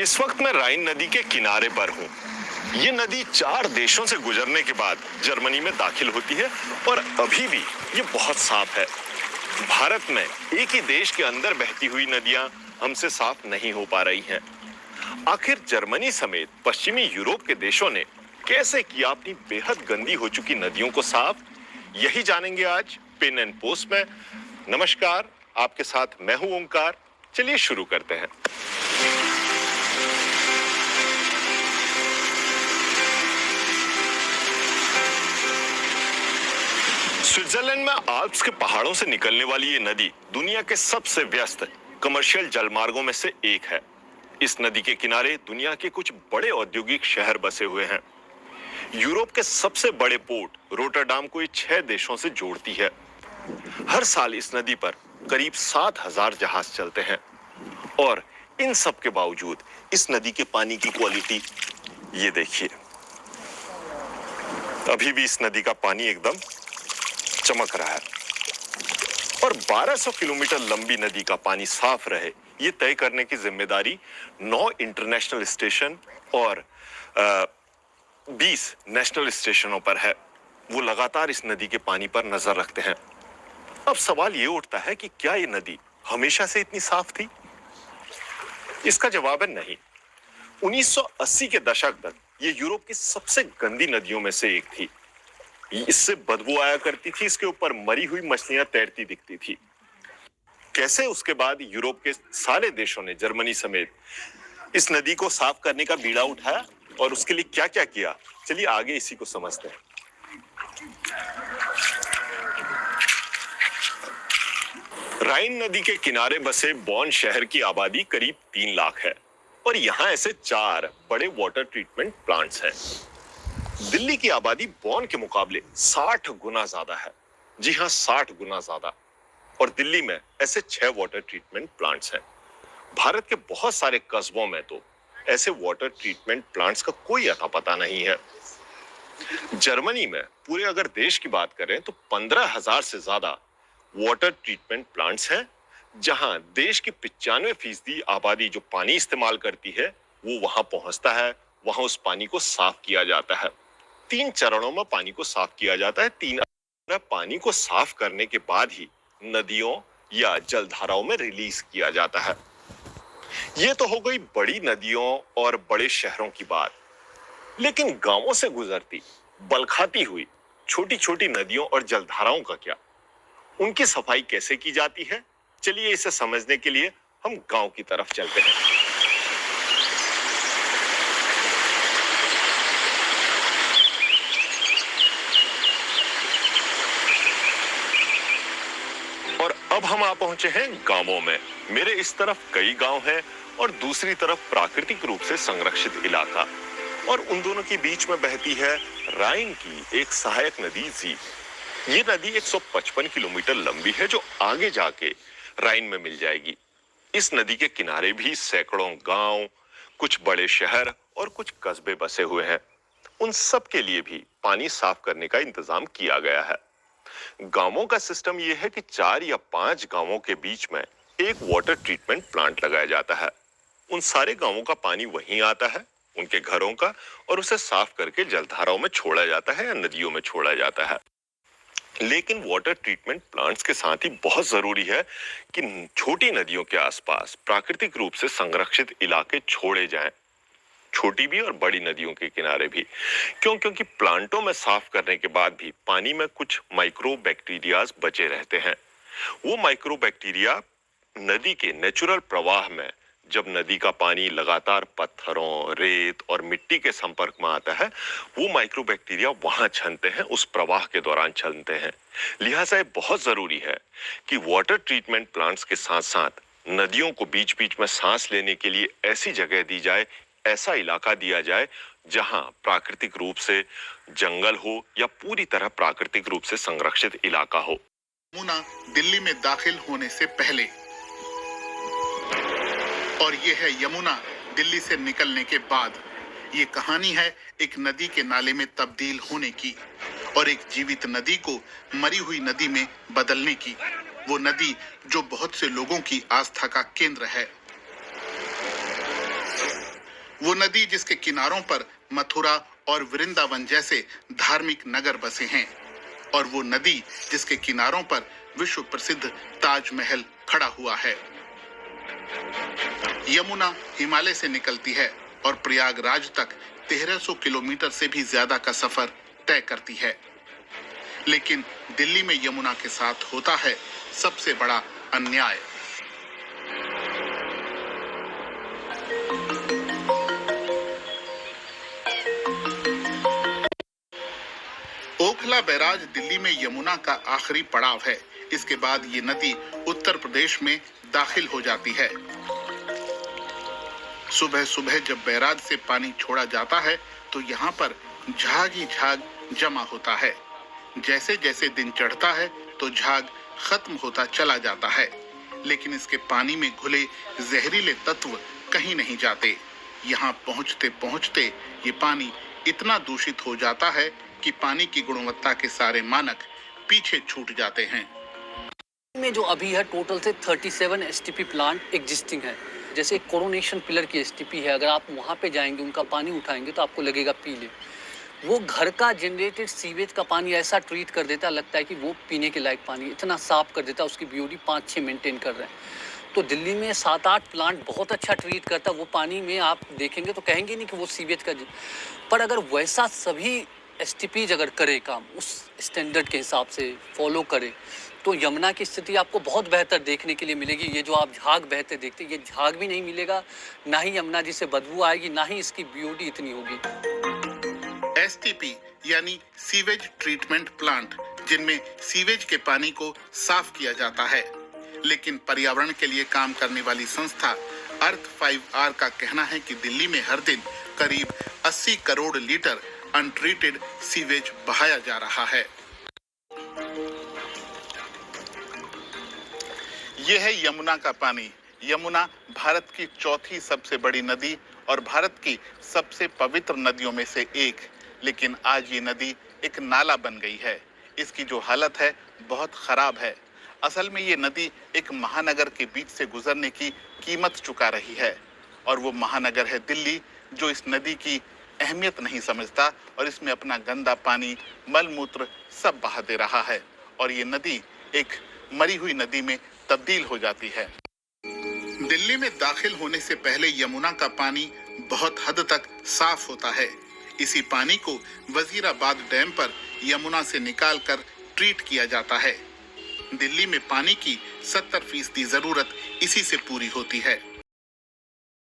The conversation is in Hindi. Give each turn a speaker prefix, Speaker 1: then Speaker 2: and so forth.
Speaker 1: इस वक्त मैं राइन नदी के किनारे पर हूँ। ये नदी 4 देशों से गुजरने के बाद जर्मनी में दाखिल होती है और अभी भी ये बहुत साफ है। भारत में एक ही देश के अंदर बहती हुई नदियां हमसे साफ नहीं हो पा रही हैं। आखिर जर्मनी समेत पश्चिमी यूरोप के देशों ने कैसे किया अपनी बेहद गंदी हो चुकी नदियों को साफ, यही जानेंगे आज पिन एंड पोस्ट में। नमस्कार, आपके साथ मैं हूं ओंकार। चलिए शुरू करते हैं। स्विट्जरलैंड में आल्प्स के पहाड़ों से निकलने वाली ये नदी दुनिया के सबसे व्यस्त कमर्शियल जलमार्गों में से एक है। इस नदी के किनारे दुनिया के कुछ बड़े औद्योगिक शहर बसे हुए हैं। यूरोप के सबसे बड़े पोर्ट रोटरडाम को ये 6 देशों से जोड़ती है। हर साल इस नदी पर करीब 7,000 जहाज चलते हैं और इन सब के बावजूद इस नदी के पानी की क्वालिटी ये देखिए। अभी भी इस नदी का पानी एकदम चमक रहा है और 1200 किलोमीटर लंबी नदी का पानी साफ रहे, ये तय करने की जिम्मेदारी 9 इंटरनेशनल स्टेशन और 20 नेशनल स्टेशनों पर है। वो लगातार इस नदी के पानी पर नजर रखते हैं। अब सवाल ये उठता है कि क्या ये नदी हमेशा से इतनी साफ थी? इसका जवाब है नहीं। 1980 के दशक तक ये यूरोप की सबसे गंदी नदियों में से एक थी। इससे बदबू आया करती थी, इसके ऊपर मरी हुई मछलियां तैरती दिखती थी। कैसे उसके बाद यूरोप के सारे देशों ने जर्मनी समेत इस नदी को साफ करने का बीड़ा उठाया और उसके लिए क्या क्या किया, चलिए आगे इसी को समझते हैं। राइन नदी के किनारे बसे बॉन शहर की आबादी करीब 3 लाख है और यहाँ ऐसे 4 बड़े वाटर ट्रीटमेंट प्लांट्स हैं। दिल्ली की आबादी बॉन के मुकाबले 60 गुना ज्यादा है। जी हाँ, 60 गुना ज्यादा। और दिल्ली में ऐसे 6 वाटर ट्रीटमेंट प्लांट्स हैं। भारत के बहुत सारे कस्बों में तो ऐसे वाटर ट्रीटमेंट प्लांट्स का कोई अता पता नहीं है। जर्मनी में पूरे अगर देश की बात करें तो 15,000 से ज्यादा वाटर ट्रीटमेंट प्लांट्स हैं, जहां देश की 95% आबादी जो पानी इस्तेमाल करती है वो वहां पहुंचता है। वहां उस पानी को साफ किया जाता है। 3 चरणों में पानी को साफ किया जाता है। 3 पानी को साफ करने के बाद ही नदियों या जलधाराओं में रिलीज किया जाता है। ये तो हो गई बड़ी नदियों और बड़े शहरों की बात, लेकिन गांवों से गुजरती बलखाती हुई छोटी छोटी नदियों और जलधाराओं का क्या? उनकी सफाई कैसे की जाती है? चलिए इसे समझने के लिए हम गांव की तरफ चलते हैं। और अब हम आ पहुंचे हैं गांवों में। मेरे इस तरफ कई गांव हैं और दूसरी तरफ प्राकृतिक रूप से संरक्षित इलाका, और उन दोनों के बीच में बहती है राइन की एक सहायक नदी जी। ये नदी 155 किलोमीटर लंबी है जो आगे जाके राइन में मिल जाएगी। इस नदी के किनारे भी सैकड़ों गांव, कुछ बड़े शहर और कुछ कस्बे बसे हुए हैं। उन सब के लिए भी पानी साफ करने का इंतजाम किया गया है। गांवों का सिस्टम यह है कि 4 या 5 गांवों के बीच में एक वाटर ट्रीटमेंट प्लांट लगाया जाता है। उन सारे गांवों का पानी वहीं आता है, उनके घरों का, और उसे साफ करके जलधाराओं में छोड़ा जाता है या नदियों में छोड़ा जाता है। लेकिन वाटर ट्रीटमेंट प्लांट्स के साथ ही बहुत जरूरी है कि छोटी नदियों के आसपास प्राकृतिक रूप से संरक्षित इलाके छोड़े जाएं, छोटी भी और बड़ी नदियों के किनारे भी। क्योंकि प्लांटों में साफ करने के बाद भी पानी में कुछ माइक्रो बैक्टीरियाज बचे रहते हैं। वो माइक्रो बैक्टीरिया नदी के नेचुरल प्रवाह में, जब नदी का पानी लगातार पत्थरों, रेत और मिट्टी के संपर्क में आता है, वो माइक्रो बैक्टीरिया वहां छनते हैं, उस प्रवाह के दौरान छनते हैं। लिहाजा ये बहुत जरूरी है कि वाटर ट्रीटमेंट प्लांट्स के साथ साथ नदियों को बीच बीच में सांस लेने के लिए ऐसी जगह दी जाए, ऐसा इलाका दिया जाए जहां प्राकृतिक रूप से जंगल हो या पूरी तरह प्राकृतिक रूप से संरक्षित इलाका हो।
Speaker 2: यमुना दिल्ली में दाखिल होने से पहले, और ये है यमुना दिल्ली से निकलने के बाद। ये कहानी है एक नदी के नाले में तब्दील होने की और एक जीवित नदी को मरी हुई नदी में बदलने की। वो नदी जो बहुत से लोगों की आस्था का केंद्र है। वो नदी जिसके किनारों पर मथुरा और वृंदावन जैसे धार्मिक नगर बसे हैं, और वो नदी जिसके किनारों पर विश्व प्रसिद्ध ताजमहल खड़ा हुआ है। यमुना हिमालय से निकलती है और प्रयागराज तक 1300 किलोमीटर से भी ज्यादा का सफर तय करती है। लेकिन दिल्ली में यमुना के साथ होता है सबसे बड़ा अन्याय। ओखला बैराज दिल्ली में यमुना का आखिरी पड़ाव है। इसके बाद ये नदी उत्तर प्रदेश में दाखिल हो जाती है। सुबह सुबह जब बैराज से पानी छोड़ा जाता है तो यहाँ पर झाग ही झाग जमा होता है। जैसे जैसे दिन चढ़ता है तो झाग खत्म होता चला जाता है, लेकिन इसके पानी में घुले जहरीले तत्व कहीं नहीं जाते। यहाँ पहुँचते पहुँचते ये पानी इतना दूषित हो जाता है कि पानी की गुणवत्ता के सारे मानक पीछे छूट जाते हैं।
Speaker 3: में जो अभी है टोटल से 37 एसटीपी प्लांट एग्जिस्टिंग है। जैसे कोरोनेशन पिलर की एसटीपी है, अगर आप वहाँ पे जाएंगे उनका पानी उठाएंगे तो आपको लगेगा पीले। वो घर का जनरेटेड सीवेज का पानी ऐसा ट्रीट कर देता, लगता है कि वो पीने के लायक पानी, इतना साफ कर देता, उसकी बीओडी 5-6 मेंटेन कर रहे हैं। तो दिल्ली में 7-8 प्लांट बहुत अच्छा ट्रीट करता, वो पानी में आप देखेंगे तो कहेंगे नहीं कि वो सीवेज का। पर अगर वैसा सभी एसटीपीज अगर करे काम उस स्टैंडर्ड के हिसाब से फॉलो करे तो यमुना की स्थिति आपको बहुत बेहतर देखने के लिए मिलेगी। ये जो आप झाग बहते देखते, ये झाग भी नहीं मिलेगा, ना ही यमुना जी से बदबू आएगी, ना ही इसकी बीओडी इतनी होगी।
Speaker 2: एसटीपी यानी सीवेज ट्रीटमेंट प्लांट, जिनमें सीवेज के पानी को साफ किया जाता है। लेकिन पर्यावरण के लिए काम करने वाली संस्था अर्थ 5R का कहना है कि दिल्ली में हर दिन करीब 80 करोड़ लीटर अनट्रीटेड सीवेज बहाया जा रहा है। यह है यमुना का पानी। यमुना भारत की चौथी सबसे बड़ी नदी और भारत की सबसे पवित्र नदियों में से एक। लेकिन आज ये नदी एक नाला बन गई है। इसकी जो हालत है बहुत खराब है। असल में ये नदी एक महानगर के बीच से गुजरने की कीमत चुका रही है, और वो महानगर है दिल्ली, जो इस नदी की अहमियत नहीं समझता और इसमें अपना गंदा पानी, मल मूत्र सब बहा दे रहा है, और ये नदी एक मरी हुई नदी में तब्दील हो जाती है। दिल्ली में दाखिल होने से पहले यमुना का पानी बहुत हद तक साफ होता है। इसी पानी को वजीराबाद डैम पर यमुना से निकालकर ट्रीट किया जाता है। दिल्ली में पानी की 70% जरूरत इसी से पूरी होती है।